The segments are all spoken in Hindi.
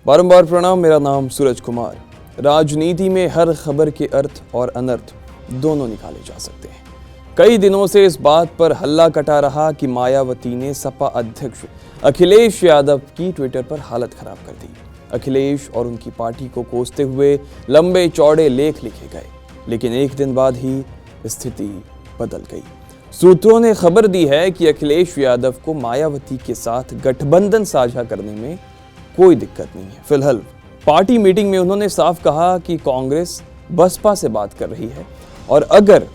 बारंबार प्रणाम। मेरा नाम सूरज कुमार। राजनीति में हर खबर के अर्थ और अनर्थ दोनों निकाले जा सकते हैं। कई दिनों से इस बात पर हल्ला कटा रहा कि मायावती ने सपा अध्यक्ष अखिलेश यादव की ट्विटर पर हालत खराब कर दी। अखिलेश और उनकी पार्टी को कोसते हुए लंबे चौड़े लेख लिखे गए, लेकिन एक दिन बाद ही स्थिति बदल गई। सूत्रों ने खबर दी है कि अखिलेश यादव को मायावती के साथ गठबंधन साझा करने में कोई दिक्कत नहीं है। फिलहाल पार्टी मीटिंग में उन्होंने साफ कहा कि कांग्रेस बसपा से बात कर रही है और अगर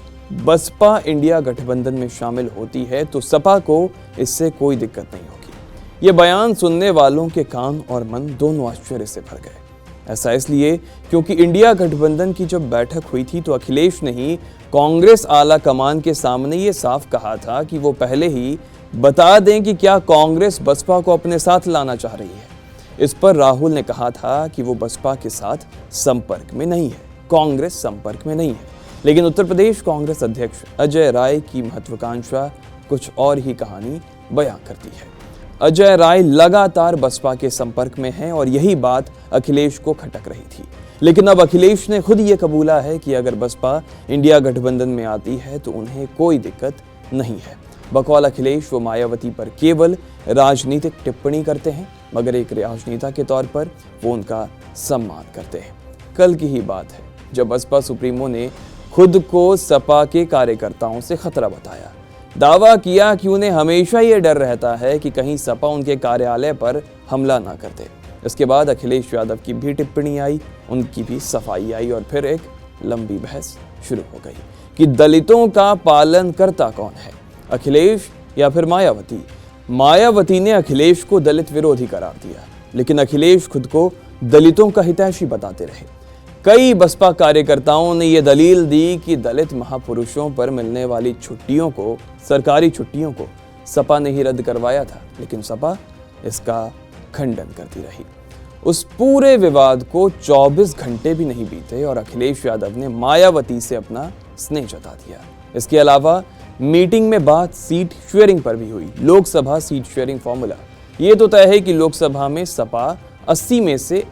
बसपा इंडिया गठबंधन में शामिल होती है तो सपा को इससे कोई दिक्कत नहीं होगी। ये बयान सुनने वालों के कान और मन दोनों आश्चर्य से भर गए। ऐसा इसलिए क्योंकि इंडिया गठबंधन की जब बैठक हुई थी तो अखिलेश ने ही कांग्रेस आला कमान के सामने ये साफ कहा था कि वो पहले ही बता दें कि क्या कांग्रेस बसपा को अपने साथ लाना चाह रही है। इस पर राहुल ने कहा था कि वो बसपा के साथ संपर्क में नहीं है, कांग्रेस संपर्क में नहीं है। लेकिन उत्तर प्रदेश कांग्रेस अध्यक्ष अजय राय की महत्वाकांक्षा कुछ और ही कहानी बयां करती है। अजय राय लगातार बसपा के संपर्क में हैं और यही बात अखिलेश को खटक रही थी। लेकिन अब अखिलेश ने खुद ये कबूला है कि अगर बसपा इंडिया गठबंधन में आती है तो उन्हें कोई दिक्कत नहीं है। बकौल अखिलेश वो मायावती पर केवल राजनीतिक टिप्पणी करते हैं, मगर एक राजनेता के तौर पर वो उनका सम्मान करते हैं। कल की ही बात है जब बसपा सुप्रीमो ने खुद को सपा के कार्यकर्ताओं से खतरा बताया। दावा किया कि उन्हें हमेशा ये डर रहता है कि कहीं सपा उनके कार्यालय पर हमला ना कर दे। इसके बाद अखिलेश यादव की भी टिप्पणी आई, उनकी भी सफाई आई और फिर एक लंबी बहस शुरू हो गई कि दलितों का पालन करता कौन है, अखिलेश या फिर मायावती। मायावती ने अखिलेश को दलित विरोधी करार दिया, लेकिन अखिलेश खुद को दलितों का हितैषी बताते रहे। कई बसपा कार्यकर्ताओं ने यह दलील दी कि दलित महापुरुषों पर मिलने वाली छुट्टियों को, सरकारी छुट्टियों को सपा ने ही रद्द करवाया था, लेकिन सपा इसका खंडन करती रही। उस पूरे विवाद को 24 घंटे भी नहीं बीते और अखिलेश यादव ने मायावती से अपना स्नेह जता दिया। इसके अलावा मीटिंग में बात सीट शेयरिंग पर भी हुई। लोकसभा सीट शेयरिंग फॉर्मूला ये तो तय है कि लोकसभा में सपा 80 में से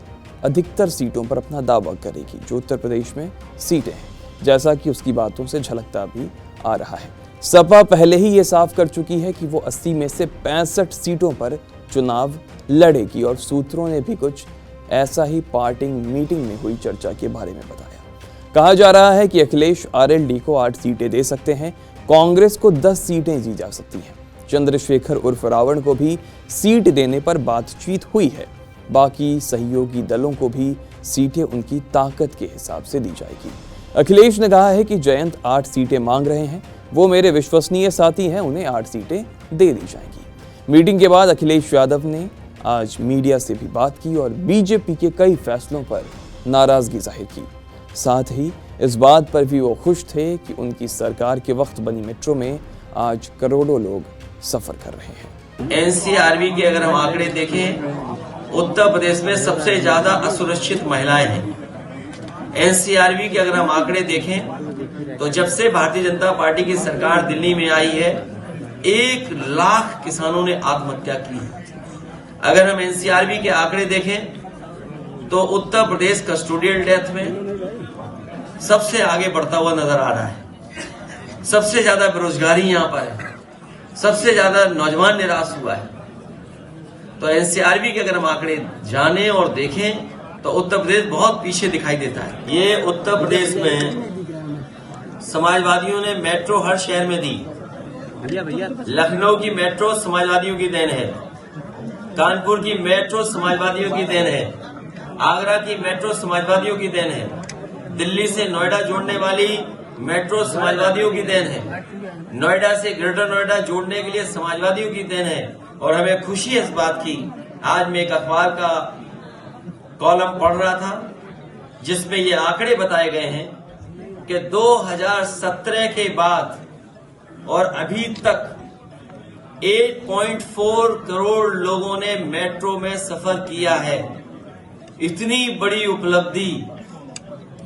अधिकतर सीटों पर अपना दावा करेगी, जो उत्तर प्रदेश में सीटें हैं, जैसा कि उसकी बातों से झलकता भी आ रहा है। सपा पहले ही ये साफ कर चुकी है कि वो 80 में से 65 सीटों पर चुनाव लड़ेगी और सूत्रों ने भी कुछ ऐसा ही पार्टी मीटिंग में हुई चर्चा के बारे में बताया। कहा जा रहा है कि अखिलेश आरएलडी को 8 सीटें दे सकते हैं, कांग्रेस को 10 सीटें दी जा सकती हैं। चंद्रशेखर उर्फ रावण को भी सीट देने पर बातचीत हुई है। बाकी सहयोगी दलों को भी सीटें उनकी ताकत के हिसाब से दी जाएगी। अखिलेश ने कहा है कि जयंत 8 सीटें मांग रहे हैं, वो मेरे विश्वसनीय साथी हैं, उन्हें 8 सीटें दे दी जाएंगी। मीटिंग के बाद अखिलेश यादव ने आज मीडिया से भी बात की और बीजेपी के कई फैसलों पर नाराजगी जाहिर की। साथ ही इस बात पर भी वो खुश थे कि उनकी सरकार के वक्त बनी मेट्रो में आज करोड़ों लोग सफर कर रहे हैं। एनसीआरबी के अगर हम आंकड़े देखें, उत्तर प्रदेश में सबसे ज्यादा असुरक्षित महिलाएं हैं। एनसीआरबी के अगर हम आंकड़े देखें तो जब से भारतीय जनता पार्टी की सरकार दिल्ली में आई है 1 लाख किसानों ने आत्महत्या की है। अगर हम एनसीआरबी के आंकड़े देखें तो उत्तर प्रदेश कस्टोडियल डेथ में सबसे आगे बढ़ता हुआ नजर आ रहा है। सबसे ज्यादा बेरोजगारी यहाँ पर है, सबसे ज्यादा नौजवान निराश हुआ है। तो एनसीआरबी के अगर हम आंकड़े जानें और देखें तो उत्तर प्रदेश बहुत पीछे दिखाई देता है। ये उत्तर प्रदेश में समाजवादियों ने मेट्रो हर शहर में दी। लखनऊ की मेट्रो समाजवादियों की देन है, कानपुर की मेट्रो समाजवादियों की देन है, आगरा की मेट्रो समाजवादियों की देन है, दिल्ली से नोएडा जोड़ने वाली मेट्रो समाजवादियों की देन है, नोएडा से ग्रेटर नोएडा जोड़ने के लिए समाजवादियों की देन है। और हमें खुशी है इस बात की, आज मैं एक अखबार का कॉलम पढ़ रहा था जिसमें ये आंकड़े बताए गए हैं कि 2017 के बाद और अभी तक 8.4 करोड़ लोगों ने मेट्रो में सफर किया है। इतनी बड़ी उपलब्धि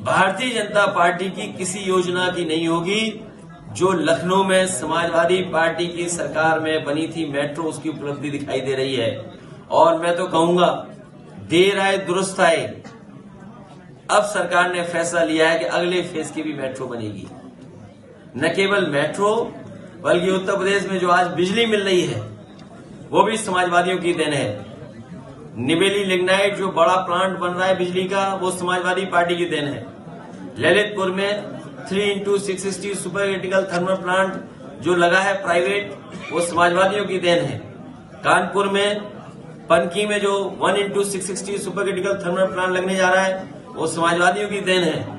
भारतीय जनता पार्टी की किसी योजना की नहीं होगी। जो लखनऊ में समाजवादी पार्टी की सरकार में बनी थी मेट्रो, उसकी उपलब्धि दिखाई दे रही है। और मैं तो कहूंगा देर आए दुरुस्त आए, अब सरकार ने फैसला लिया है कि अगले फेज की भी मेट्रो बनेगी। न केवल मेट्रो बल्कि उत्तर प्रदेश में जो आज बिजली मिल रही है वो भी समाजवादियों की देन है। निबेली लिग्नाइट जो बड़ा प्लांट बन रहा है बिजली का, वो समाजवादी पार्टी की देन है। ललितपुर में 3x660 super critical thermal plant जो लगा है प्राइवेट, वो समाजवादियों की देन है। कानपुर में पनकी में जो 1x660 super critical thermal plant लगने जा रहा है, वो समाजवादियों की देन है।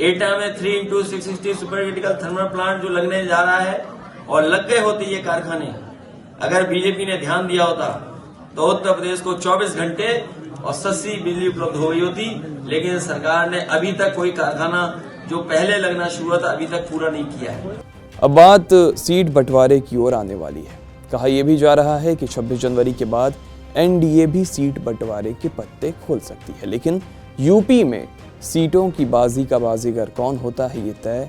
एटा में 3x660 super critical thermal plant जो लगने जा रहा है और लग गए होते ये कारखाने, अगर बीजेपी ने ध्यान दिया होता तो उत्तर प्रदेश को 24 घंटे और सस्ती बिजली उपलब्ध हो गई होती। लेकिन सरकार ने अभी तक कोई कारखाना जो पहले लगना शुरू हुआ था अभी तक पूरा नहीं किया है। अब बात सीट बंटवारे की ओर आने वाली है। कहा यह भी जा रहा है कि 26 जनवरी के बाद एनडीए भी सीट बंटवारे के पत्ते खोल सकती है, लेकिन यूपी में सीटों की बाजी का बाजीगर कौन होता है, ये तय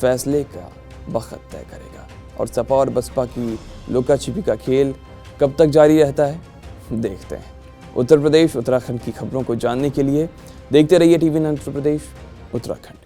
फैसले का वक्त तय करेगा। और सपा और बसपा की लुका छिपी का खेल कब तक जारी रहता है, देखते हैं। उत्तर प्रदेश उत्तराखंड की खबरों को जानने के लिए देखते रहिए टीवी 9 उत्तर प्रदेश उत्तराखंड।